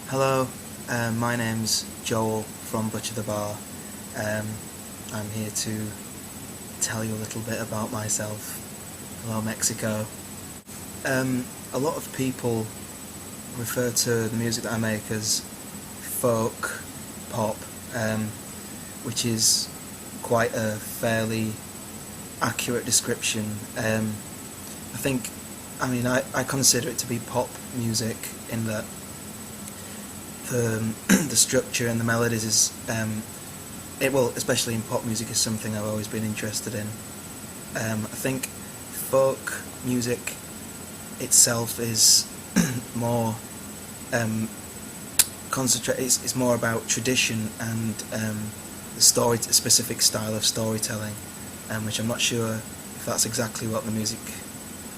Hello, my name's Joel from Butcher the Bar. I'm here to tell you a little bit about myself. Hello, Mexico. A lot of people refer to the music that I make as folk pop, which is quite a fairly accurate description. I consider it to be pop music in that the structure and the melodies is especially in pop music, is something I've always been interested in. I think folk music itself is more It's more about tradition and a specific style of storytelling, which I'm not sure if that's exactly what the music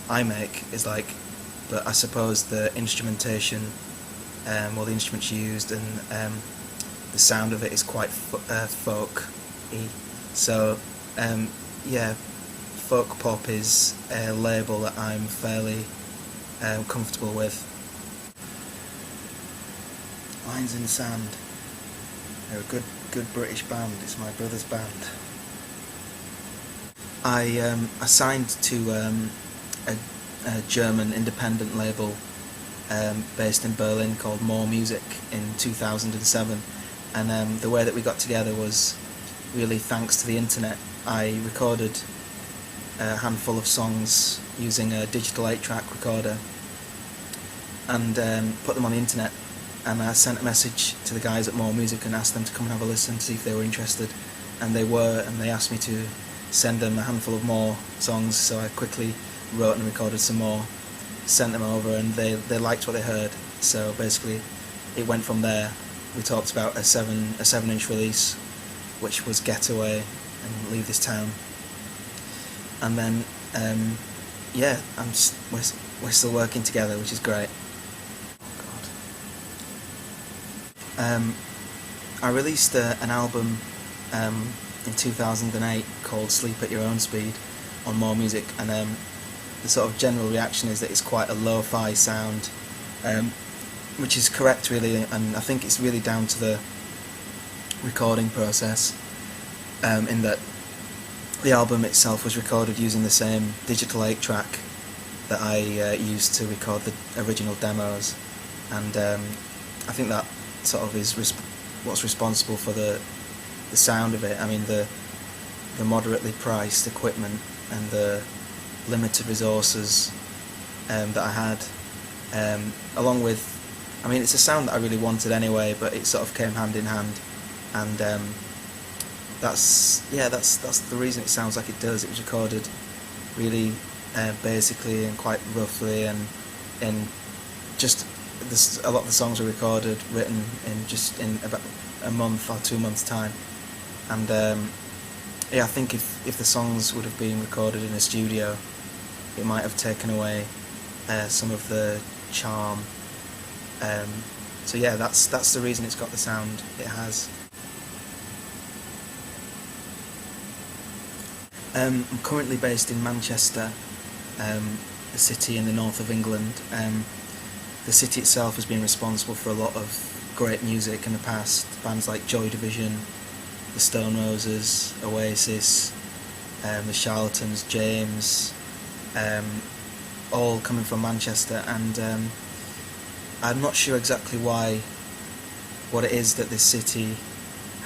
I make is like. But I suppose the instrumentation, the instruments used, and the sound of it is quite folk-y. So, folk pop is a label that I'm fairly comfortable with. Lines in the Sand. They're a good British band. It's my brother's band. I signed to a German independent label based in Berlin called More Music in 2007, and the way that we got together was really thanks to the internet. I recorded a handful of songs using a digital 8-track recorder and put them on the internet, and I sent a message to the guys at More Music and asked them to come and have a listen to see if they were interested, and they were, and they asked me to send them a handful of more songs, so I quickly wrote and recorded some more, sent them over, and they liked what they heard. So basically it went from there. We talked about a 7-inch release, which was Getaway and Leave This Town, and then we're still working together, which is great. I released an album in 2008 called Sleep at Your Own Speed on More Music, and the sort of general reaction is that it's quite a lo-fi sound, which is correct really, and I think it's really down to the recording process, in that the album itself was recorded using the same digital 8-track that I used to record the original demos, and I think that sort of is what's responsible for the sound of it. I mean, the moderately priced equipment and the limited resources that I had, along with, I mean, it's a sound that I really wanted anyway, but it sort of came hand in hand, and that's the reason it sounds like it does. It was recorded really basically and quite roughly, and just a lot of the songs were written in about a month or 2 months' time, and I think if the songs would have been recorded in a studio, it might have taken away some of the charm. So yeah, that's the reason it's got the sound it has. I'm currently based in Manchester, a city in the north of England. The city itself has been responsible for a lot of great music in the past. Bands like Joy Division, the Stone Roses, Oasis, the Charlatans, James, all coming from Manchester, and I'm not sure exactly what it is that this city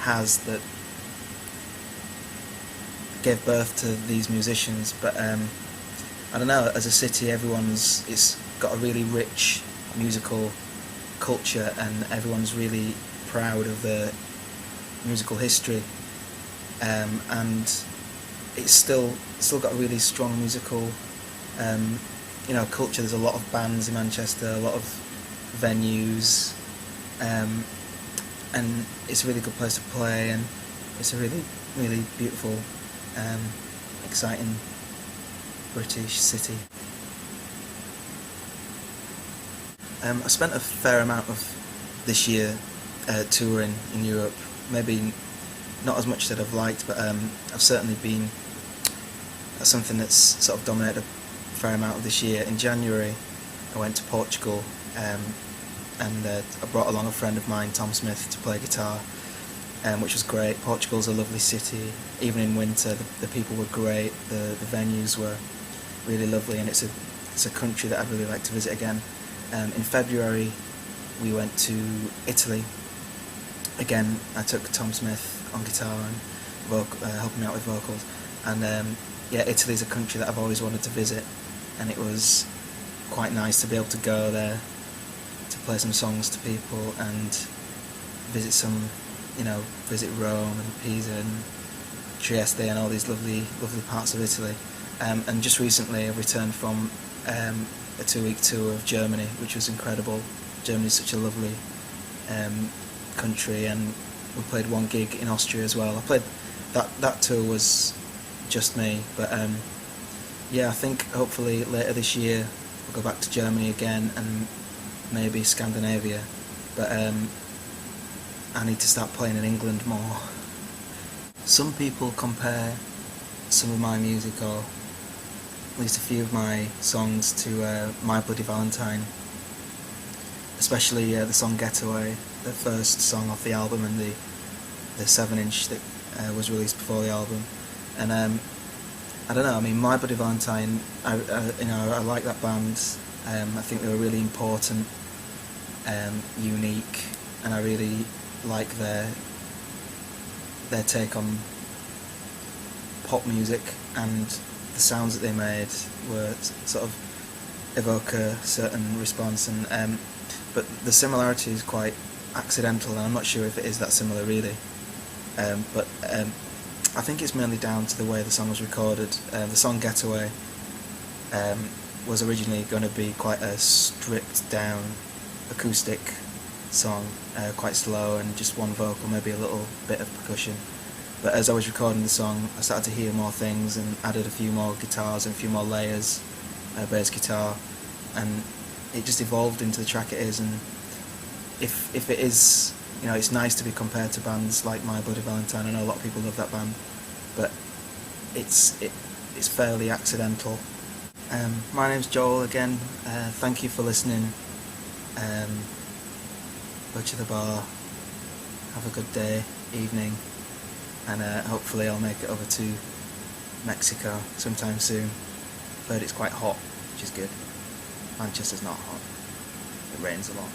has that gave birth to these musicians, but I don't know, as a city it's got a really rich musical culture, and everyone's really proud of the musical history, and it's still got a really strong musical culture. There's a lot of bands in Manchester, a lot of venues, and it's a really good place to play, and it's a really, really beautiful, exciting British city. I spent a fair amount of this year touring in Europe, maybe not as much as I've liked, but I've certainly been, that's something that's sort of dominated a fair amount of this year. In January I went to Portugal, and I brought along a friend of mine, Tom Smith, to play guitar, which was great. Portugal's a lovely city. Even in winter, the people were great. The venues were really lovely, and it's a country that I'd really like to visit again. In February, we went to Italy. Again, I took Tom Smith on guitar and helping me out with vocals. And yeah, Italy's a country that I've always wanted to visit, and it was quite nice to be able to go there to play some songs to people and visit Rome and Pisa and Trieste and all these lovely parts of Italy. And just recently I returned from a 2-week tour of Germany, which was incredible. Germany's such a lovely country, and we played one gig in Austria as well. I played that tour was just me, but yeah, I think hopefully later this year we'll go back to Germany again and maybe Scandinavia, but I need to start playing in England more. Some people compare some of my music, or at least a few of my songs, to My Bloody Valentine, especially the song Getaway, the first song off the album, and the 7-inch that was released before the album. And I don't know, I mean, My Bloody Valentine, I like that band. I think they were really important, unique, and I really like their take on pop music, and the sounds that they made were sort of evoke a certain response, and but the similarity is quite accidental, and I'm not sure if it is that similar really, but I think it's mainly down to the way the song was recorded. The song Getaway was originally going to be quite a stripped down acoustic song, quite slow and just one vocal, maybe a little bit of percussion. But as I was recording the song, I started to hear more things and added a few more guitars and a few more layers, bass guitar, and it just evolved into the track it is. And if it is, it's nice to be compared to bands like My Bloody Valentine. I know a lot of people love that band, but it's fairly accidental. My name's Joel again. Thank you for listening. Go to the bar, have a good day, evening, and hopefully I'll make it over to Mexico sometime soon. I've heard it's quite hot, which is good. Manchester's not hot. It rains a lot.